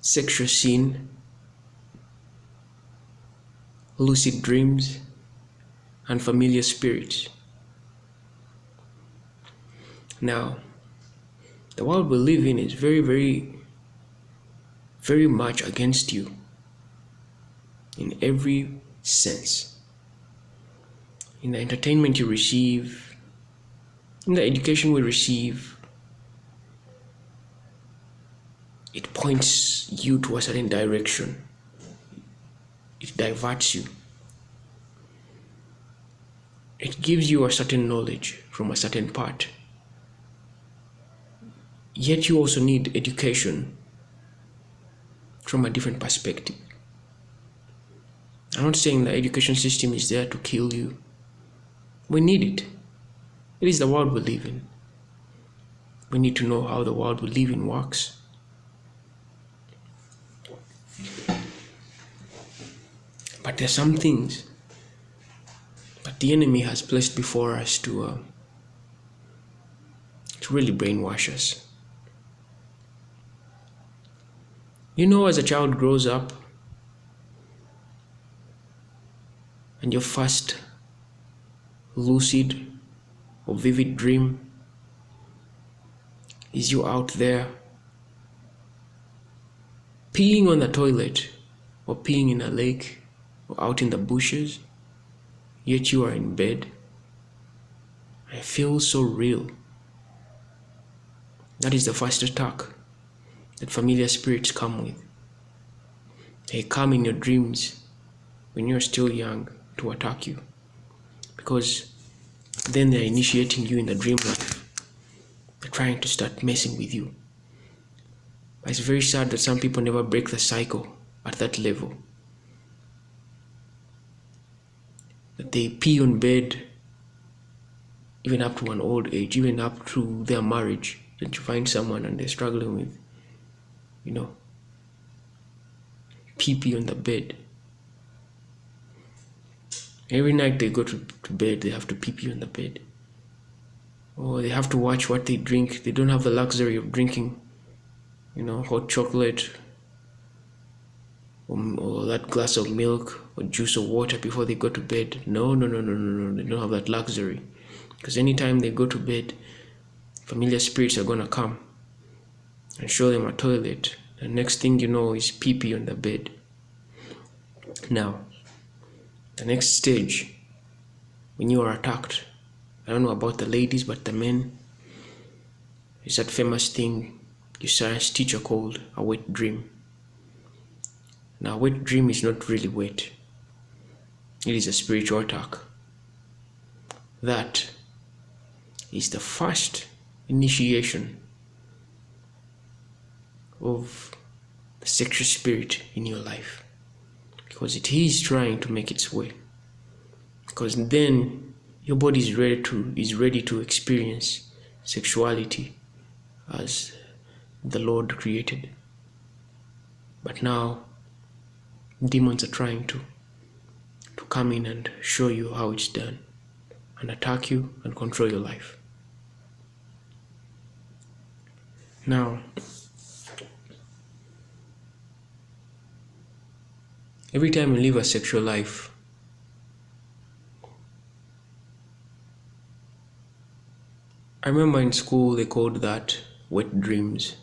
sexual sin, lucid dreams, and familiar spirits. Now, the world we live in is very, very, very much against you in every sense. In the entertainment you receive, in the education we receive, it points you to a certain direction. It diverts you. It gives you a certain knowledge from a certain part. Yet you also need education from a different perspective. I'm not saying the education system is there to kill you. We need it. It is the world we live in. We need to know how the world we live in works. But there are some things that the enemy has placed before us to really brainwash us. You know, as a child grows up, and your first lucid or vivid dream is you out there peeing on the toilet or peeing in a lake or out in the bushes, yet you are in bed. I feel so real. That is the first attack that familiar spirits come with. They come in your dreams when you're still young to attack you, because then they're initiating you in the dream life. They're trying to start messing with you. But it's very sad that some people never break the cycle at that level. That they pee on bed even up to an old age, even up to their marriage, that you find someone and they're struggling with, pee on the bed. Every night they go to bed, they have to pee on the bed. Or they have to watch what they drink. They don't have the luxury of drinking, hot chocolate or that glass of milk or juice or water before they go to bed. No. They don't have that luxury. Because anytime they go to bed, familiar spirits are going to come and show them a toilet. The next thing you know is pee on the bed. Now, the next stage, when you are attacked, I don't know about the ladies, but the men, is that famous thing your science teacher called a wet dream. Now, a wet dream is not really wet. It is a spiritual attack. That is the first initiation of the sexual spirit in your life, because it is trying to make its way. Because then your body is ready to experience sexuality as the Lord created. But now demons are trying to come in and show you how it's done and attack you and control your life. Now, every time you live a sexual life, I remember in school they called that wet dreams.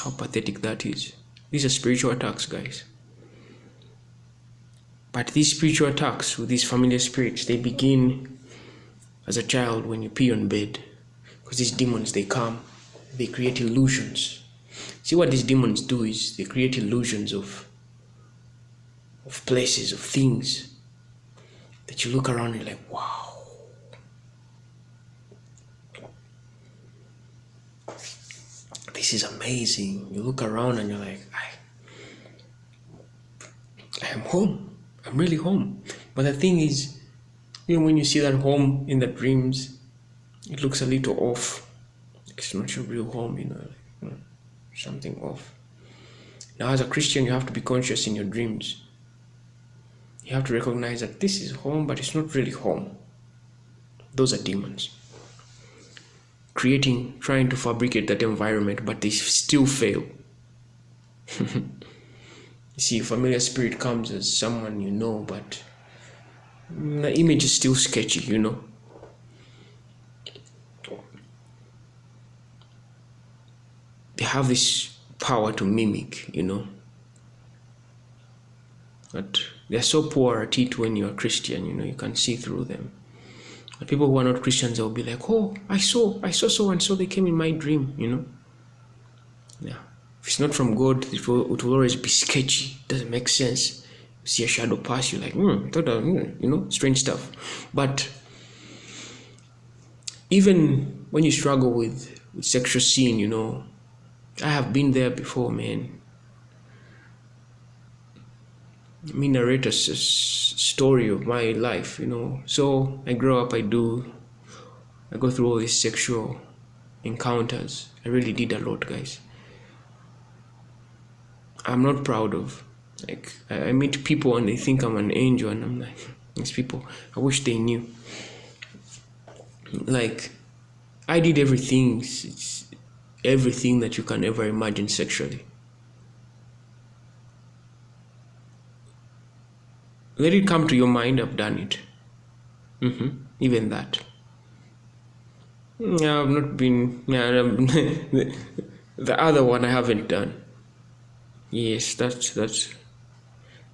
How pathetic that is. These are spiritual attacks, guys. But these spiritual attacks with these familiar spirits, they begin as a child when you pee on bed. Because these demons, they come, they create illusions. See, what these demons do is they create illusions of places, of things that you look around and you're like, wow. This is amazing. You look around and you're like, I am home. I'm really home. But the thing is, even when you see that home in the dreams, it looks a little off. It's not your real home, something off. Now, as a Christian, you have to be conscious in your dreams. You have to recognize that this is home, but it's not really home. Those are demons. trying to fabricate that environment, but they still fail. You see, familiar spirit comes as someone you know, but the image is still sketchy, They have this power to mimic, But they're so poor at it when you're a Christian, you can see through them. But people who are not Christians, they'll be like, oh, I saw so and so, they came in my dream, Yeah. If it's not from God, it will always be sketchy. It doesn't make sense. You see a shadow pass, you're like, I thought that, strange stuff. But even when you struggle with sexual sin, I have been there before, man. Let me narrate a story of my life, So I grow up, I go through all these sexual encounters. I really did a lot, guys. I'm not proud of. Like, I meet people and they think I'm an angel, and I'm like, these people, I wish they knew. Like, I did everything that you can ever imagine sexually. Let it come to your mind, I've done it. Even that. Yeah, I've not been. Yeah, the other one I haven't done. Yes, that's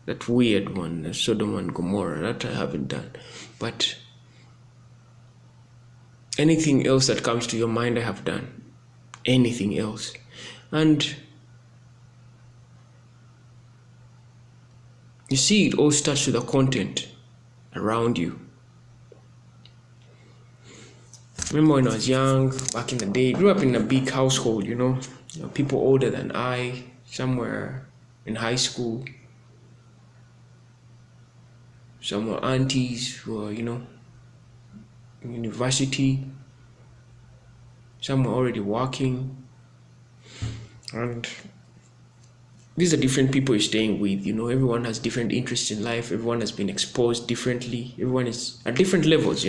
that weird one, the Sodom and Gomorrah. That I haven't done. But anything else that comes to your mind, I have done. Anything else, and you see, it all starts with the content around you. Remember when I was young, back in the day, grew up in a big household, people older than I, somewhere in high school. Some were aunties who were, in university. Some were already working. And these are different people you're staying with, everyone has different interests in life, everyone has been exposed differently, everyone is at different levels,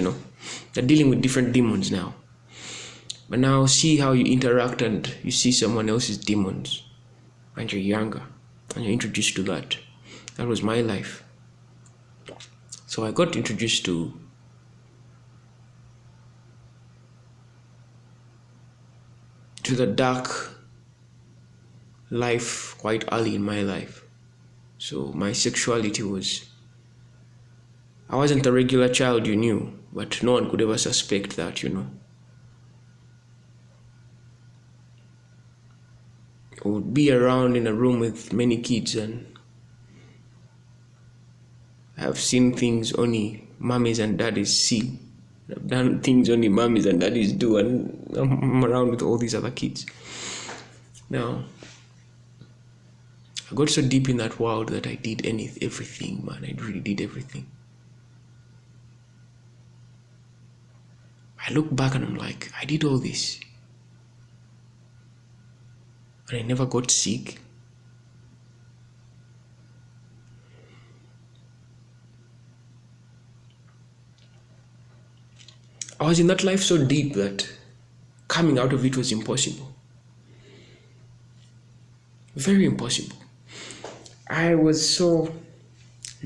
They're dealing with different demons now. But now see how you interact and you see someone else's demons and you're younger and you're introduced to that. That was my life. So I got introduced to the dark life quite early in my life. So my sexuality I wasn't a regular child, you knew, but no one could ever suspect that, I would be around in a room with many kids and I've seen things only mummies and daddies see. I've done things only mummies and daddies do, and I'm around with all these other kids. Now, I got so deep in that world that I did everything, man. I really did everything. I look back and I'm like, I did all this. And I never got sick. I was in that life so deep that coming out of it was impossible. Very impossible. I was so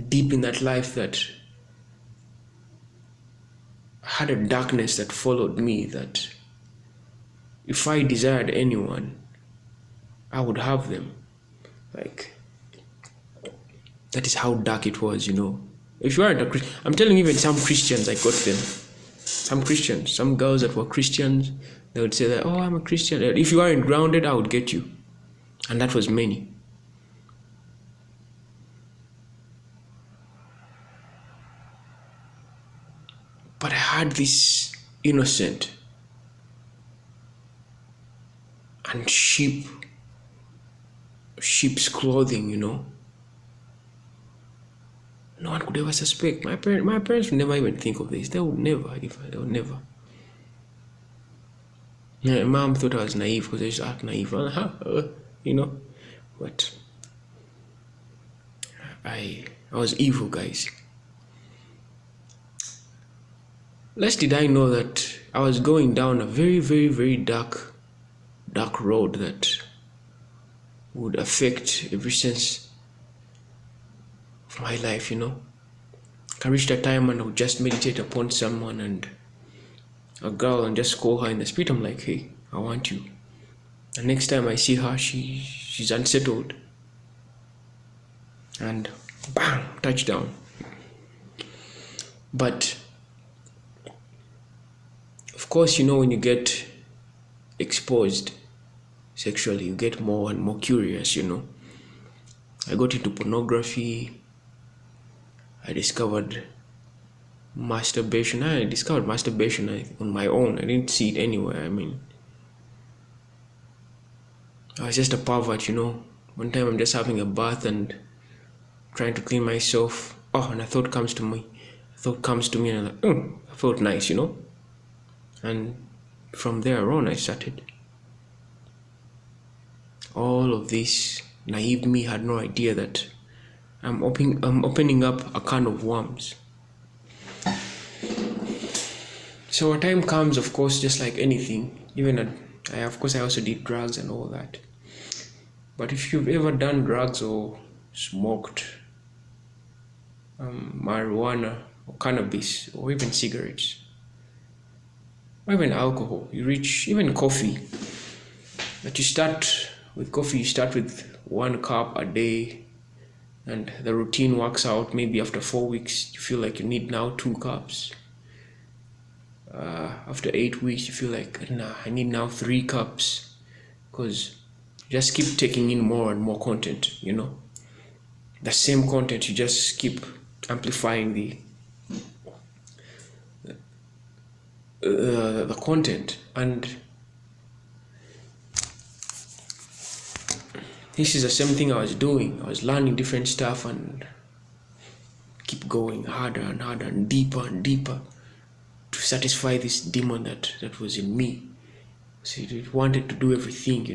deep in that life that I had a darkness that followed me, that if I desired anyone, I would have them. Like, that is how dark it was, If you aren't a Christian, I'm telling you, even some Christians, I got them. Some Christians, some girls that were Christians, they would say that, oh, I'm a Christian. If you aren't grounded, I would get you. And that was many. But I had this innocent and sheep's clothing, No one could ever suspect. My parents would never even think of this. They would never. Yeah, mom thought I was naive because I used to act naive. But I was evil, guys. Lest did I know that I was going down a very, very, very dark road that would affect every sense of my life, I reached a time when I would just meditate upon someone and a girl and just call her in the spirit. I'm like, hey, I want you. The next time I see her, she's unsettled. And bang, touchdown. But of course, when you get exposed sexually, you get more and more curious, I got into pornography. I discovered masturbation. I discovered masturbation on my own. I didn't see it anywhere. I was just a pervert, One time I'm just having a bath and trying to clean myself. Oh, and a thought comes to me. And I'm like, I felt nice, And from there on, I started. All of this naive me had no idea that I'm opening up a can of worms. So a time comes, of course, just like anything. I also did drugs and all that. But if you've ever done drugs or smoked marijuana or cannabis or even cigarettes or even alcohol, you reach even coffee. But you start with coffee, you start with 1 cup a day, and the routine works out. Maybe after 4 weeks, you feel like you need now 2 cups. After 8 weeks, you feel like, nah, I need now 3 cups, because you just keep taking in more and more content, The same content, you just keep amplifying the content. And this is the same thing I was doing. I was learning different stuff and keep going harder and harder and deeper to satisfy this demon that was in me. So it wanted to do everything,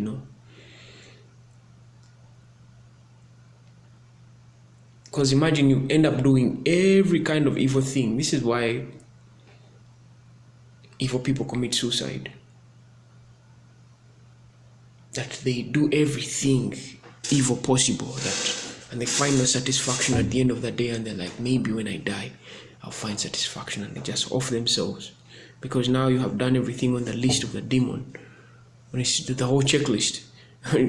Because imagine you end up doing every kind of evil thing. This is why evil people commit suicide. That they do everything evil possible, and they find no satisfaction at the end of the day, and they're like, maybe when I die, I'll find satisfaction, and they just off themselves. Because now you have done everything on the list of the demon. When it's the whole checklist.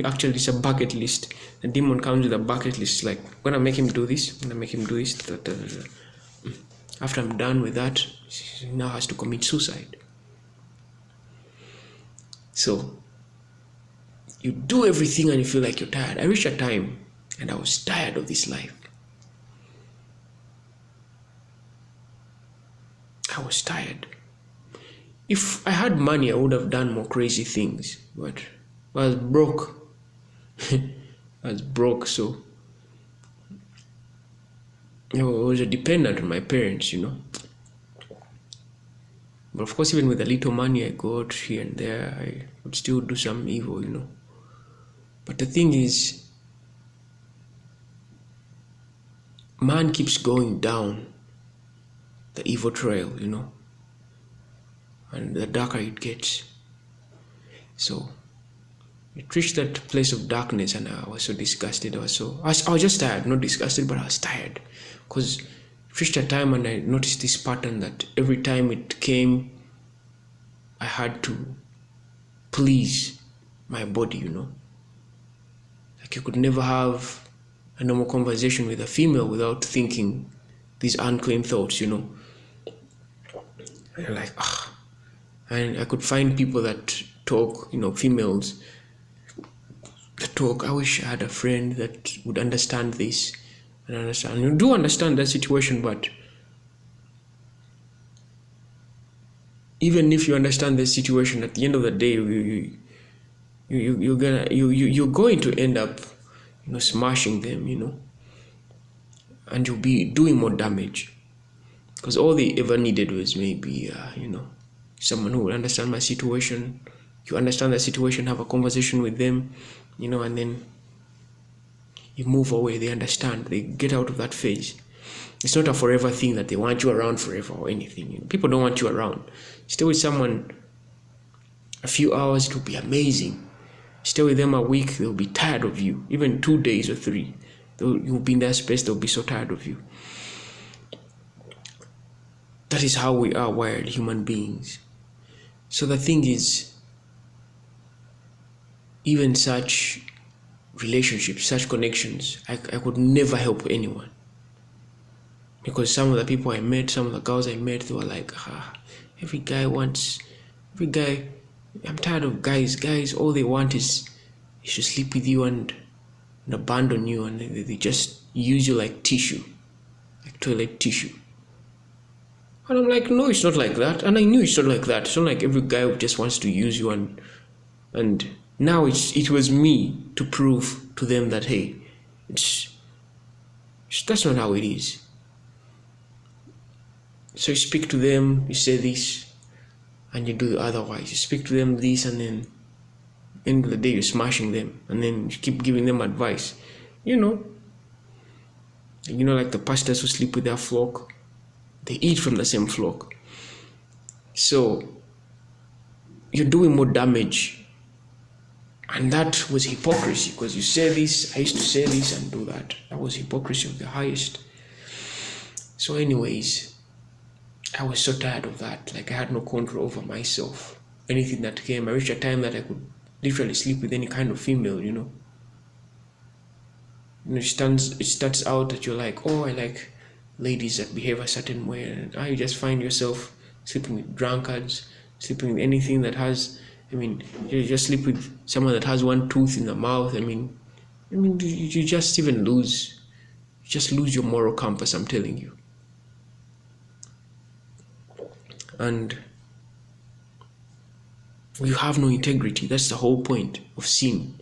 Actually, it's a bucket list. The demon comes with a bucket list. Like, I'm gonna make him do this. After I'm done with that, he now has to commit suicide. So you do everything and you feel like you're tired. I reached a time and I was tired of this life. I was tired. If I had money, I would have done more crazy things, but I was broke. So I was a dependent on my parents, But of course, even with the little money I got here and there, I would still do some evil, But the thing is, man keeps going down the evil trail, and the darker it gets. So it reached that place of darkness, and I was so disgusted. I was just tired, not disgusted, but I was tired, because it reached a time when I noticed this pattern that every time it came, I had to please my body, Like you could never have a normal conversation with a female without thinking these unclaimed thoughts, And you're like, And I could find people that talk, females that talk. I wish I had a friend that would understand this and understand. You do understand that situation, but even if you understand the situation, at the end of the day, you're going to end up, smashing them, and you'll be doing more damage, because all they ever needed was maybe, someone who would understand my situation. You understand the situation, have a conversation with them, and then you move away. They understand. They get out of that phase. It's not a forever thing that they want you around forever or anything. You know, people don't want you around. Stay with someone a few hours, it will be amazing. Stay with them a week, they'll be tired of you. Even 2 days or 3, you'll be in that space, they'll be so tired of you. That is how we are wired, human beings. So the thing is, even such relationships, such connections, I could never help anyone. Because some of the people I met, some of the girls I met, they were like, every guy, I'm tired of guys. Guys, all they want is to sleep with you and abandon you, and they just use you like tissue, like toilet tissue. And I'm like, no, it's not like that. And I knew it's not like that. It's not like every guy just wants to use you, and now it was me to prove to them that, hey, that's not how it is. So you speak to them, you say this, and you do otherwise. You speak to them this, and then end of the day you're smashing them, and then you keep giving them advice. You know, like the pastors who sleep with their flock, they eat from the same flock. So you're doing more damage. And that was hypocrisy, because you say this, I used to say this and do that. That was hypocrisy of the highest. So anyways, I was so tired of that. Like, I had no control over myself. Anything that came, I reached a time that I could literally sleep with any kind of female, you know. It starts out that you're like, oh, I like ladies that behave a certain way, and you just find yourself sleeping with drunkards, sleeping with anything that has, you just sleep with someone that has one tooth in the mouth. You just lose your moral compass, I'm telling you. And you have no integrity. That's the whole point of sin.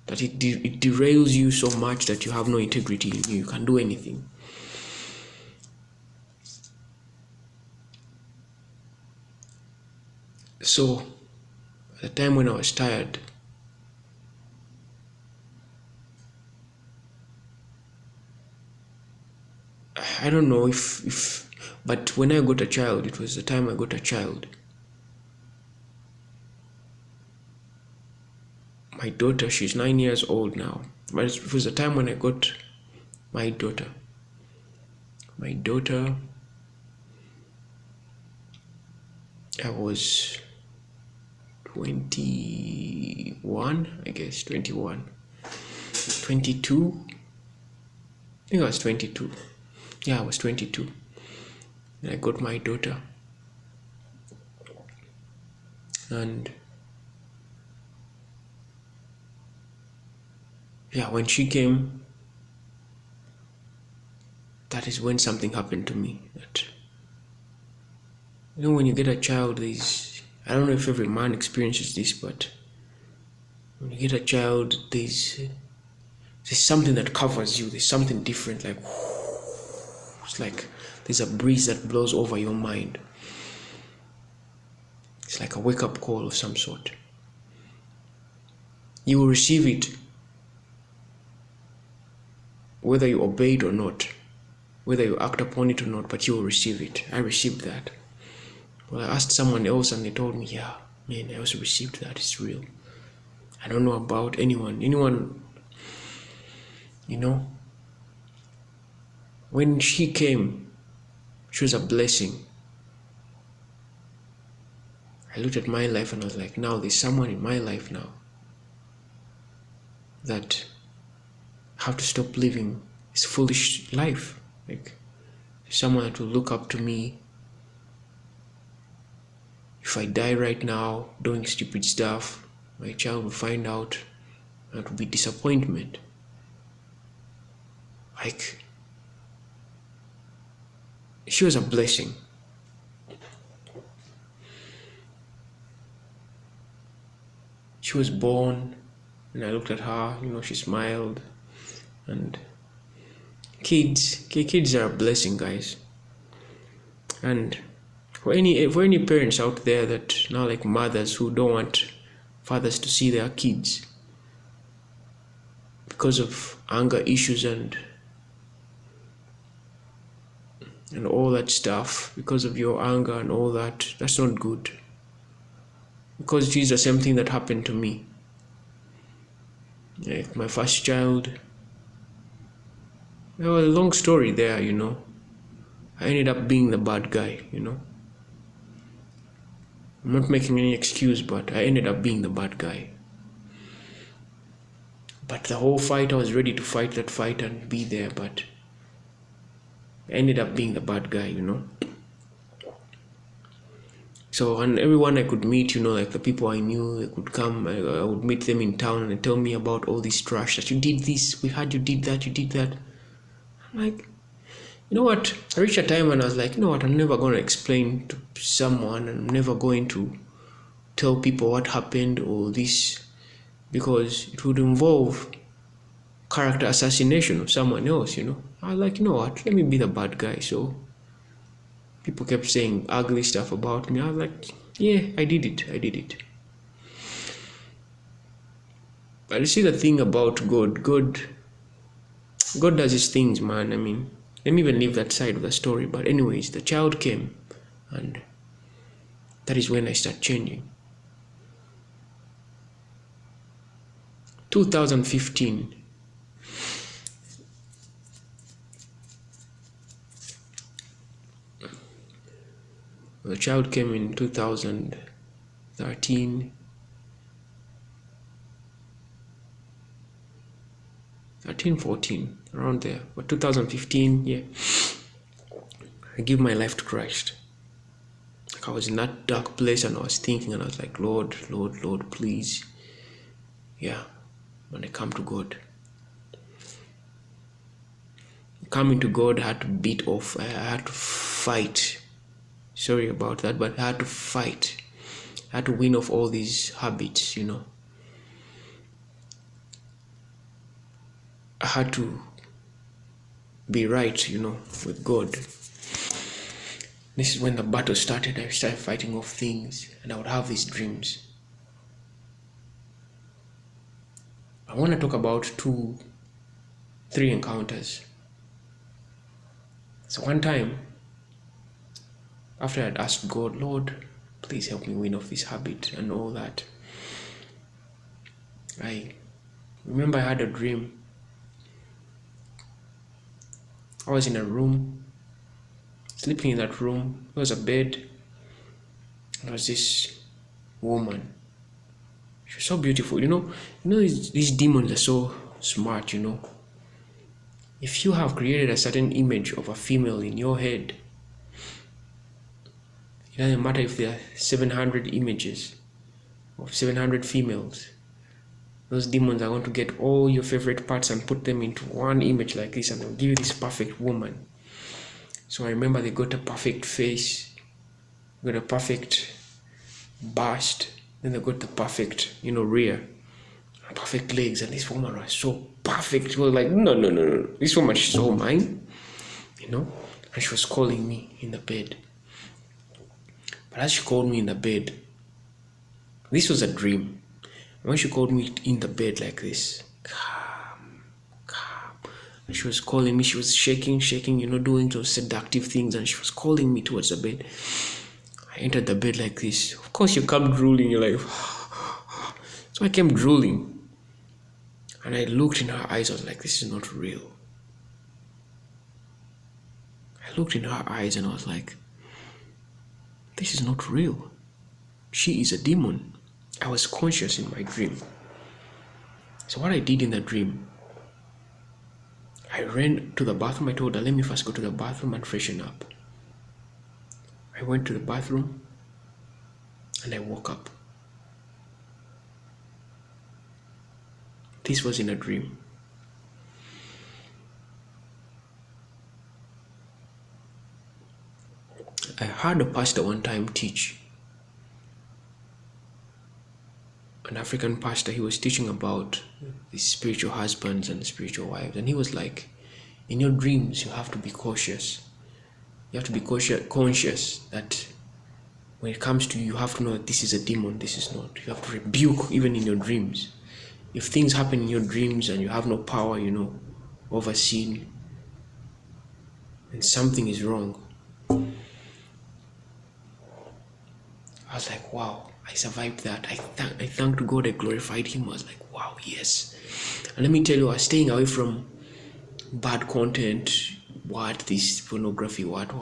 That it derails you so much that you have no integrity in you. You can't do anything. So, at the time when I was tired, I don't know but when I got a child, it was the time I got a child. My daughter, she's 9 years old now, but it was the time when I got my daughter. My daughter, I was 21, I guess, 21. 22? I think I was 22. Yeah, I was 22. And I got my daughter. And yeah, when she came, that is when something happened to me. That, when you get a child, I don't know if every man experiences this, but when you get a child, there's something that covers you. There's something different, like, it's like there's a breeze that blows over your mind. It's like a wake-up call of some sort. You will receive it, whether you obey it or not, whether you act upon it or not, but you will receive it. I received that. Well, I asked someone else and they told me, yeah, man, I also received that. It's real. I don't know about anyone, when she came, she was a blessing. I looked at my life and I was like, now there's someone in my life now that I have to stop living this foolish life. Like, someone that will look up to me. If I die right now doing stupid stuff, my child will find out, and it will be disappointment. Like, she was a blessing. She was born, and I looked at her, she smiled, and kids are a blessing, guys. And for any parents out there that now, like mothers who don't want fathers to see their kids because of anger issues and and all that stuff because of your anger and all that. That's not good. Because it is the same thing that happened to me. Like my first child, well, a long story there, I ended up being the bad guy, I'm not making any excuse, but I ended up being the bad guy. But the whole fight, I was ready to fight that fight and be there, but I ended up being the bad guy, So, and everyone I could meet, like the people I knew, they could come, I would meet them in town and they tell me about all this trash, that you did this, we heard you did that. I'm like, you know what, I reached a time when I was like, you know what, I'm never going to explain to someone, I'm never going to tell people what happened or this, because it would involve character assassination of someone else, I was like, you know what, let me be the bad guy. So people kept saying ugly stuff about me. I was like, yeah, I did it. But you see, the thing about God does his things, man. I mean, let me even leave that side of the story. But anyways, the child came, and that is when I start changing. 2015. The child came in 2013. 14, around there. But 2015, yeah, I give my life to Christ. Like I was in that dark place and I was thinking and I was like, Lord, please. Yeah, when I come to God. Coming to God, I had to beat off. I had to fight. Sorry about that, but I had to fight. I had to win off all these habits, I had to be right, with God. This is when the battle started. I started fighting off things and I would have these dreams. I want to talk about 3 encounters. So one time, after I'd asked God, Lord, please help me win off this habit and all that, I remember I had a dream. I was in a room, sleeping in that room. There was a bed. There was this woman. She was so beautiful. These demons are so smart, If you have created a certain image of a female in your head, it doesn't matter if there are 700 images of 700 females. Those demons are going to get all your favorite parts and put them into one image like this, and they'll give you this perfect woman. So I remember they got a perfect face, got a perfect bust, then they got the perfect, rear, perfect legs, and this woman was so perfect. She was like, no, this woman is so mine, and she was calling me in the bed. But as she called me in the bed, this was a dream. When she called me in the bed like this, calm, and she was calling me, she was shaking, doing those seductive things, and she was calling me towards the bed. I entered the bed like this. Of course, you come drooling, you're like, so I came drooling. And I looked in her eyes, I was like, this is not real. I looked in her eyes and I was like, this is not real. She is a demon. I was conscious in my dream. So what I did in the dream, I ran to the bathroom. I told her, let me first go to the bathroom and freshen up. I went to the bathroom and I woke up. This was in a dream. I heard a pastor one time teach. An African pastor, he was teaching about the spiritual husbands and spiritual wives, and he was like, in your dreams you have to be cautious. You have to be conscious that when it comes to you, you have to know that this is a demon, this is not. You have to rebuke even in your dreams. If things happen in your dreams and you have no power, over sin, then something is wrong. wow, I survived that. I thanked God, I glorified Him. I was like, wow, yes. And let me tell you, I was staying away from bad content, this pornography, what.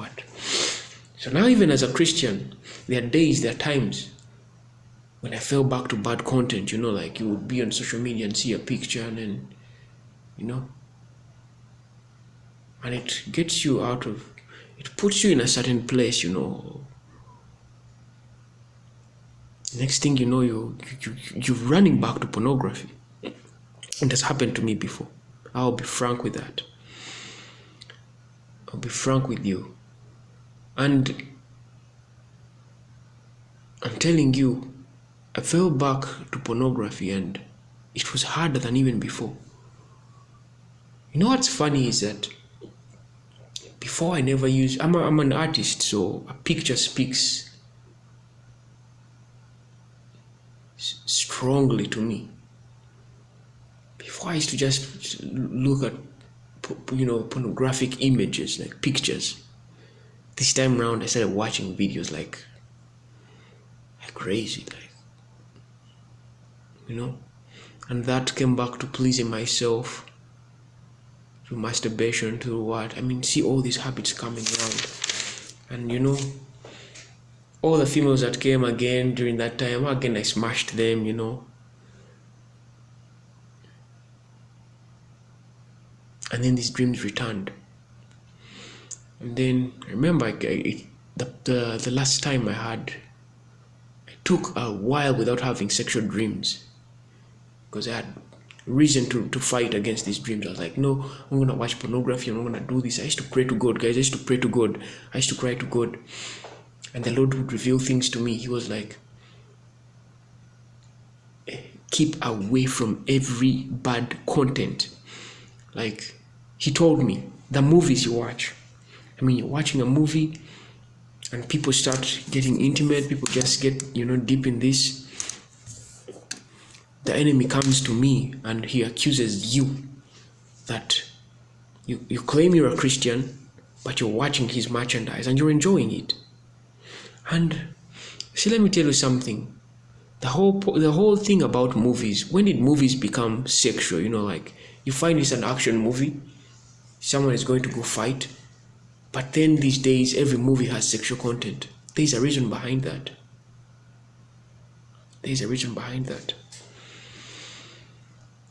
So now, even as a Christian, there are times when I fell back to bad content, like you would be on social media and see a picture and then, and it gets you it puts you in a certain place, Next thing you know, you're running back to pornography. It has happened to me before. I'll be frank with that. I'll be frank with you. And I'm telling you, I fell back to pornography and it was harder than even before. You know what's funny is that before I never used, I'm an artist, so a picture speaks strongly to me. Before I used to just look at pornographic images, like pictures. This time around I started watching videos like crazy, and that came back to pleasing myself, to masturbation, to see all these habits coming around. And all the females that came again during that time, again I smashed them, and then these dreams returned. And then I remember the last time I took a while without having sexual dreams, because I had reason to fight against these dreams. I was like, no, I'm going to watch pornography, I'm going to do this. I used to pray to God, guys. I used to pray to God. I used to cry to God. And the Lord would reveal things to me. He was like, keep away from every bad content. Like, He told me, the movies you watch. You're watching a movie and people start getting intimate. People just get, deep in this. The enemy comes to me and he accuses you that you claim you're a Christian, but you're watching his merchandise and you're enjoying it. And see, let me tell you something. The whole thing about movies, when did movies become sexual? Like you find it's an action movie, someone is going to go fight, but then these days every movie has sexual content. There's a reason behind that.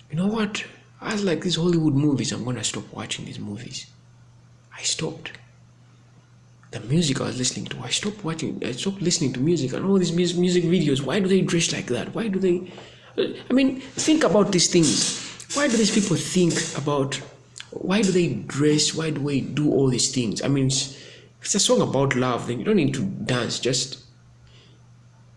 You know what? I was like, these Hollywood movies, I'm gonna stop watching these movies. I stopped. The music I was listening to, I stopped listening to music, and all these music videos. Why do they dress like that? Why do they? Think about these things. Why do these people think about? Why do they dress? Why do they do all these things? If it's a song about love, then you don't need to dance. Just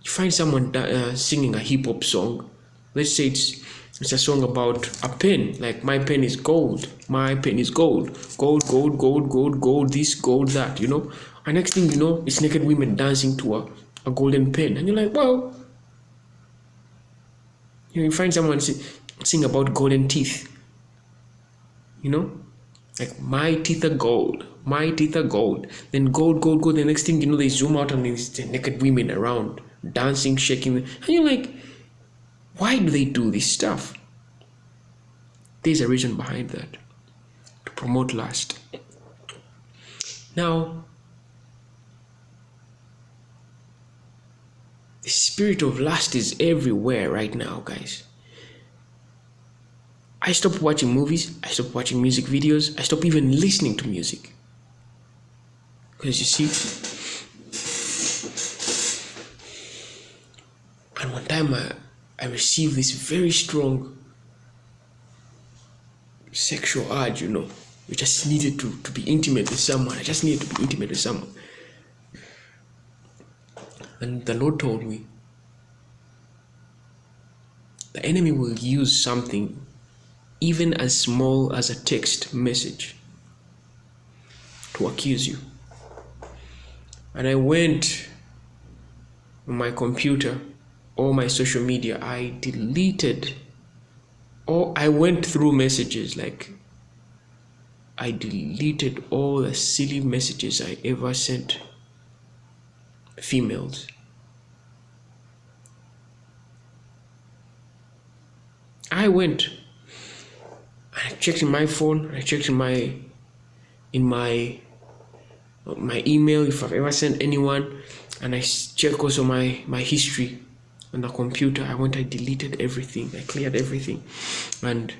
you find someone singing a hip hop song. Let's say it's a song about a pen, like my pen is gold, my pen is gold, gold, gold, gold, gold, gold, this, gold, that, And next thing you know, it's naked women dancing to a golden pen. And you're like, well, you find someone sing about golden teeth, like my teeth are gold, my teeth are gold. Then gold, gold, gold. The next thing you know, they zoom out and there's naked women around, dancing, shaking. And you're like, why do they do this stuff? There's a reason behind that. To promote lust. Now, the spirit of lust is everywhere right now, guys. I stopped watching movies. I stopped watching music videos. I stopped even listening to music. Because you see, and one time I received this very strong sexual urge, you just needed to be intimate with someone. I just needed to be intimate with someone. And the Lord told me, the enemy will use something even as small as a text message to accuse you. And I went on my computer, all my social media, I deleted, or I went through messages, like I deleted all the silly messages I ever sent females. I went and I checked in my phone, I checked in my email if I've ever sent anyone, and I check also my history on the computer. I went, I deleted everything, I cleared everything, and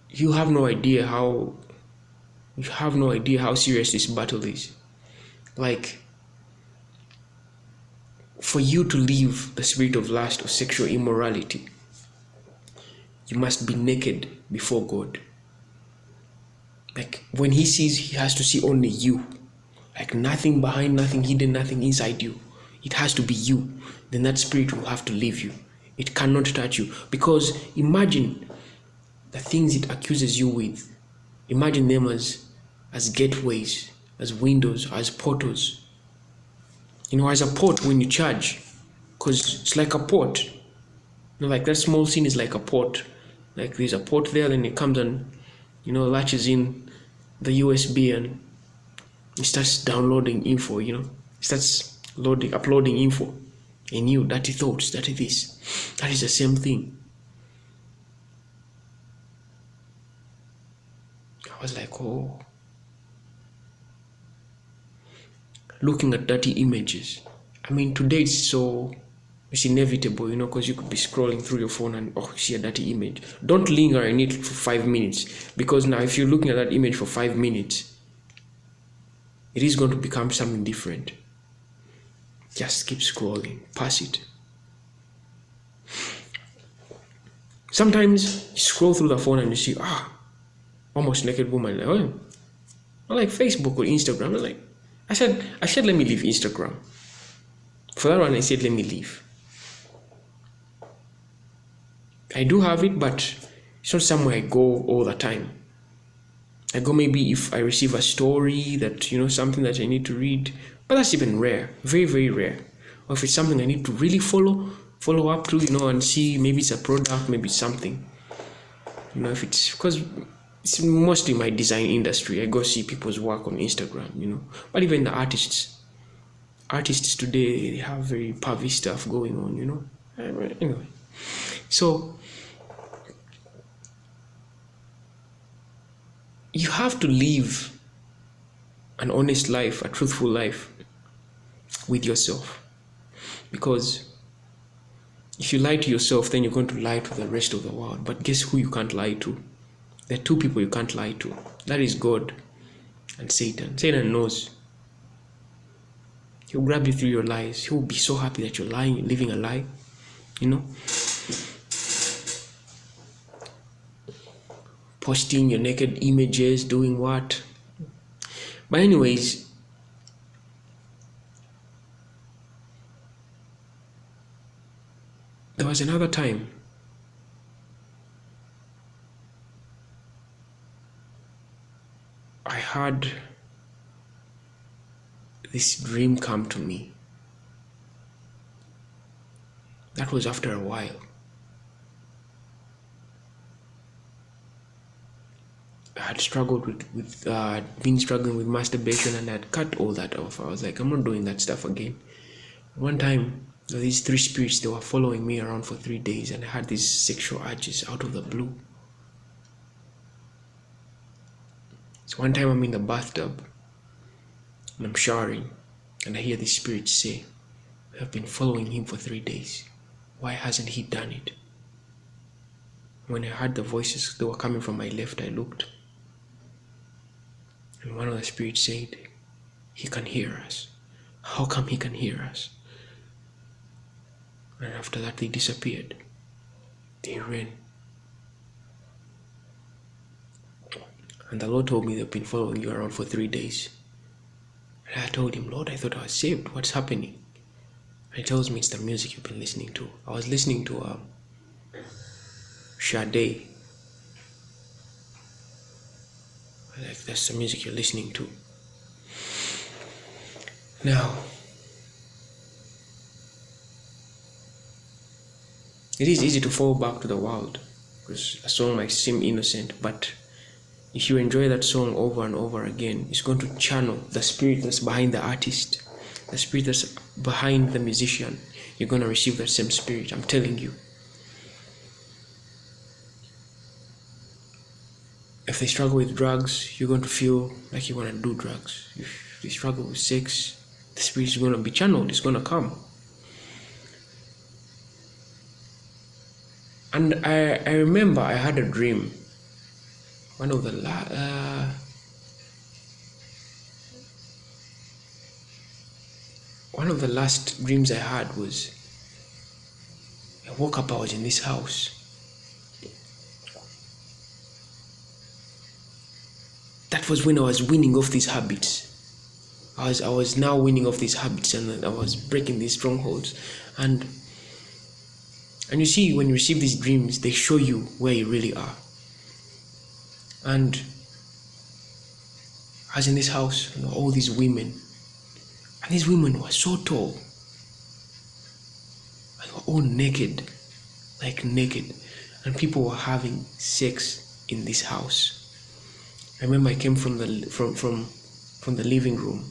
you have no idea how serious this battle is. Like, for you to leave the spirit of lust or sexual immorality, you must be naked before God. Like, when he sees, he has to see only you. Like, nothing behind, nothing hidden, nothing inside you. It has to be you. Then that spirit will have to leave you. It cannot touch you. Because imagine the things it accuses you with. Imagine them as gateways, as windows, as portals. As a port when you charge. Because it's like a port. Like that small scene is like a port. Like there's a port there, then it comes and, latches in the USB and it starts downloading info, it starts uploading info. And you, dirty thoughts, dirty this. That is the same thing. I was like, oh. Looking at dirty images. I mean, today it's inevitable, because you could be scrolling through your phone and see a dirty image. Don't linger in it for 5 minutes, because now if you're looking at that image for 5 minutes, it is going to become something different. Just keep scrolling, pass it. Sometimes you scroll through the phone and you see, almost naked woman. I like Facebook or Instagram. I said, let me leave Instagram. For that one, I said, let me leave. I do have it, but it's not somewhere I go all the time. I go maybe if I receive a story that, something that I need to read, but that's even rare, very, very rare. Or if it's something I need to really follow up to, and see, maybe it's a product, maybe it's something. If it's, because it's mostly my design industry, I go see people's work on Instagram, But even the artists today, they have very pervy stuff going on, Anyway, so you have to live an honest life, a truthful life with yourself. Because if you lie to yourself, then you're going to lie to the rest of the world. But guess who you can't lie to? There are two people you can't lie to. That is God and Satan. Satan knows. He'll grab you through your lies. He'll be so happy that you're lying, you're living a lie. Posting your naked images, doing what? But anyways, there was another time I had this dream come to me. That was after a while. I had struggled been struggling with masturbation, and I had cut all that off. I was like, I'm not doing that stuff again. One time, these 3 spirits, they were following me around for 3 days, and I had these sexual urges out of the blue. So one time I'm in the bathtub, and I'm showering, and I hear these spirits say, we have been following him for 3 days. Why hasn't he done it? When I heard the voices, they were coming from my left, I looked. And one of the spirits said, he can hear us. How come he can hear us? And after that, they disappeared. They ran. And the Lord told me they've been following you around for 3 days. And I told him, Lord, I thought I was saved. What's happening? And he tells me it's the music you've been listening to. I was listening to Sade. Like, that's the music you're listening to. Now, it is easy to fall back to the world because a song might seem innocent, but if you enjoy that song over and over again, it's going to channel the spirit that's behind the artist. the spirit that's behind the musician, you're going to receive that same spirit. I'm telling you. If they struggle with drugs, you're going to feel like you want to do drugs. If they struggle with sex, the spirit is going to be channeled. It's going to come. And I remember I had a dream. One of the last dreams I had was, I woke up, I was in this house. That was when I was winning off these habits. I was now winning off these habits, and I was breaking these strongholds. And you see, when you receive these dreams, they show you where you really are. And I was in this house, all these women. And these women were so tall. And they were all naked. Like naked. And people were having sex in this house. I remember I came from the living room.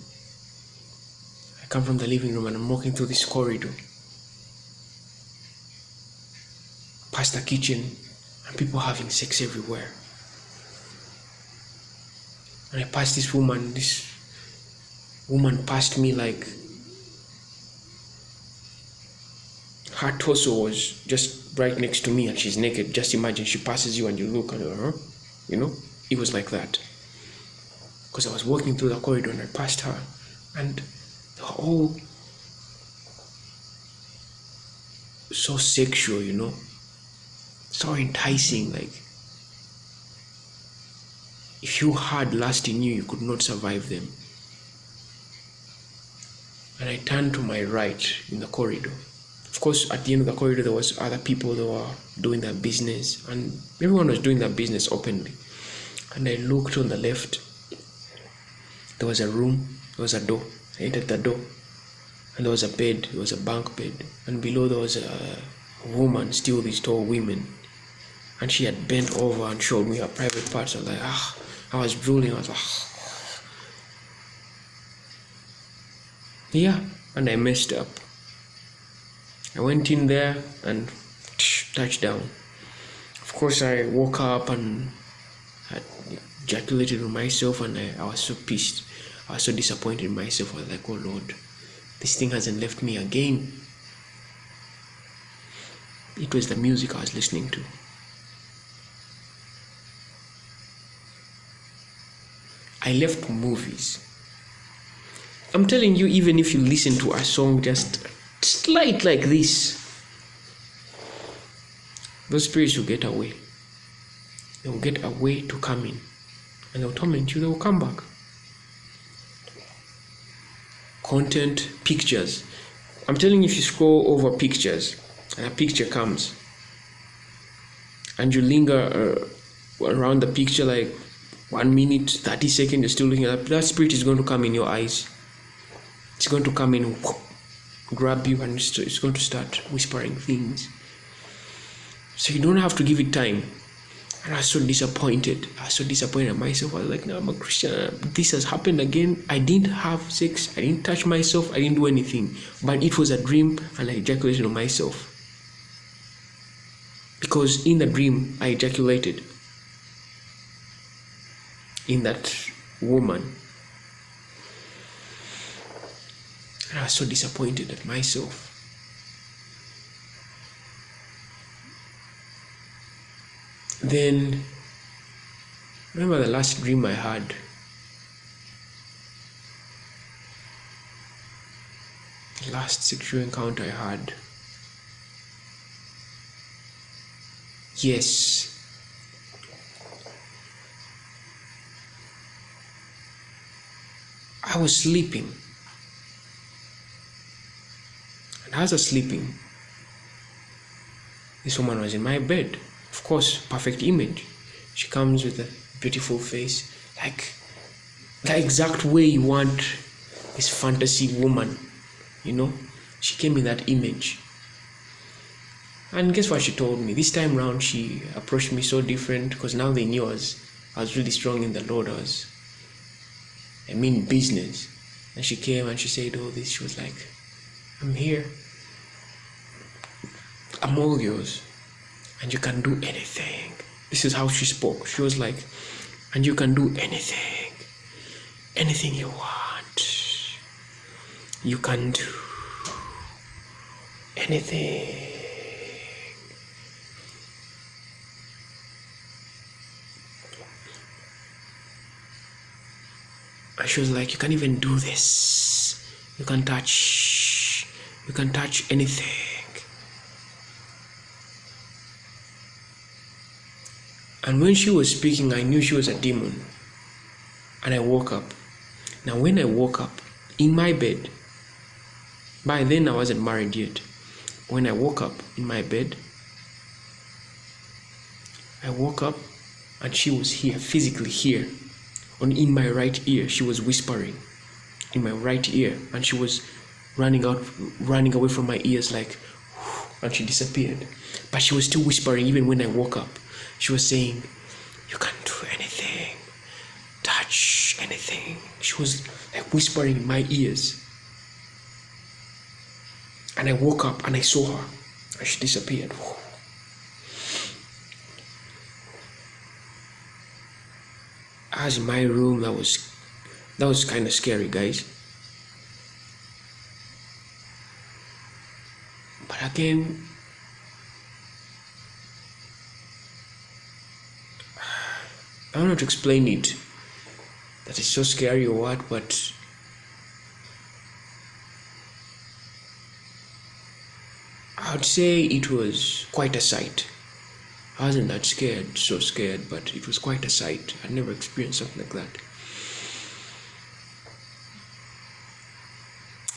I come from the living room and I'm walking through this corridor. Past the kitchen, and people having sex everywhere. And I passed this woman passed me, like her torso was just right next to me and she's naked. Just imagine she passes you and you look at her, it was like that. Because I was walking through the corridor and I passed her, and they were all so sexual, so enticing. Like, if you had lust in you, you could not survive them. And I turned to my right in the corridor. Of course, at the end of the corridor, there was other people that were doing their business, and everyone was doing their business openly. And I looked on the left. There was a room, there was a door. I entered the door, and there was a bed, there was a bunk bed, and below there was a woman, still these tall women, and she had bent over and showed me her private parts. I was like, I was drooling. I was like, yeah, and I messed up. I went in there and touched down. Of course, I woke up and had ejaculated on myself, and I was so pissed. I was so disappointed in myself. I was like, oh Lord, this thing hasn't left me again. It was the music I was listening to. I left movies. I'm telling you, even if you listen to a song just slight like this, those spirits will get away. They will get away to come in, and they will torment you. They will come back. Content, pictures. I'm telling you, if you scroll over pictures and a picture comes and you linger around the picture like 1 minute, 30 seconds, you're still looking at that spirit is going to come in your eyes. It's going to come in, grab you, and it's going to start whispering things. So you don't have to give it time. And I was so disappointed. I was so disappointed in myself. I was like, no, I'm a Christian. This has happened again. I didn't have sex. I didn't touch myself. I didn't do anything. But it was a dream, and I ejaculated on myself. Because in the dream, I ejaculated in that woman. And I was so disappointed at myself. Then, remember the last dream I had? The last sexual encounter I had. Yes. I was sleeping. And as I was sleeping, this woman was in my bed. Of course, perfect image. She comes with a beautiful face, like the exact way you want this fantasy woman, She came in that image. And guess what she told me? This time round, she approached me so different, because now they knew I was really strong in the Lord. I mean business. And she came and she said all this. She was like, I'm here. I'm all yours. And you can do anything. This is how she spoke. She was like, and you can do anything. Anything you want. You can do anything. And she was like, you can even do this. You can touch anything. And when she was speaking, I knew she was a demon. And I woke up. Now when I woke up in my bed, by then I wasn't married yet. When I woke up in my bed, I woke up and she was here, physically here. In my right ear, she was whispering in my right ear, and she was running away from my ears like, and she disappeared. But she was still whispering even when I woke up. She was saying, you can do anything, touch anything. She was like whispering in my ears. And I woke up and I saw her, and she disappeared. I was in my room. That was kind of scary, guys. But again, I don't know how to explain it, that it's so scary or what, but I would say it was quite a sight. I wasn't that so scared, but it was quite a sight. I'd never experienced something like that.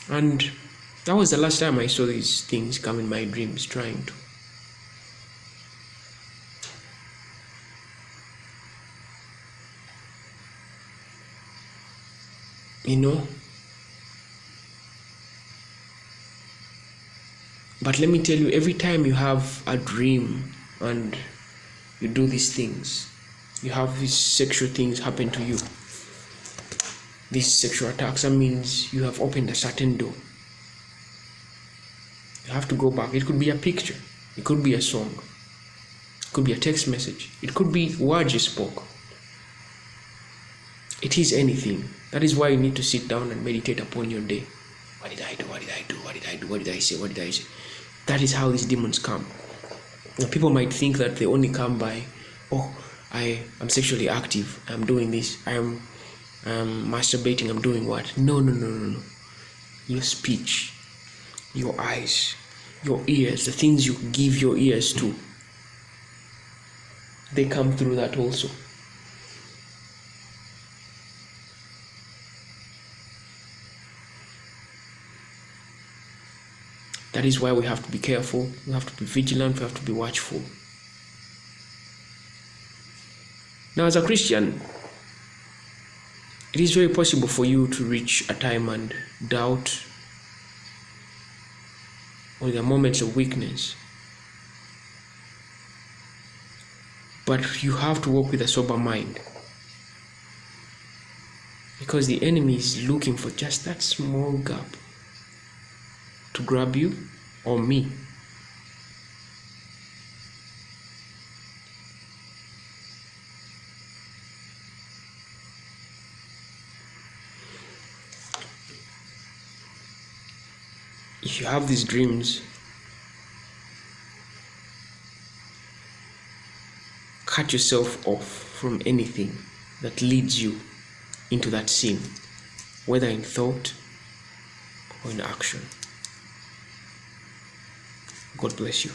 And that was the last time I saw these things come in my dreams, trying to. But let me tell you, every time you have a dream and you do these things, you have these sexual things happen to you, these sexual attacks, that means you have opened a certain door. You have to go back. It could be a picture, it could be a song, it could be a text message, it could be words you spoke. It is anything. That is why you need to sit down and meditate upon your day. What did I do? What did I do? What did I do? What did I say? What did I say? That is how these demons come. Now, people might think that they only come by, I'm sexually active, I'm doing this, I'm masturbating, I'm doing what? No. Your speech, your eyes, your ears, the things you give your ears to, they come through that also. That is why we have to be careful, we have to be vigilant, we have to be watchful. Now, as a Christian, it is very possible for you to reach a time and doubt, or there are moments of weakness. But you have to walk with a sober mind, because the enemy is looking for just that small gap to grab you or me. If you have these dreams, cut yourself off from anything that leads you into that sin, whether in thought or in action. God bless you.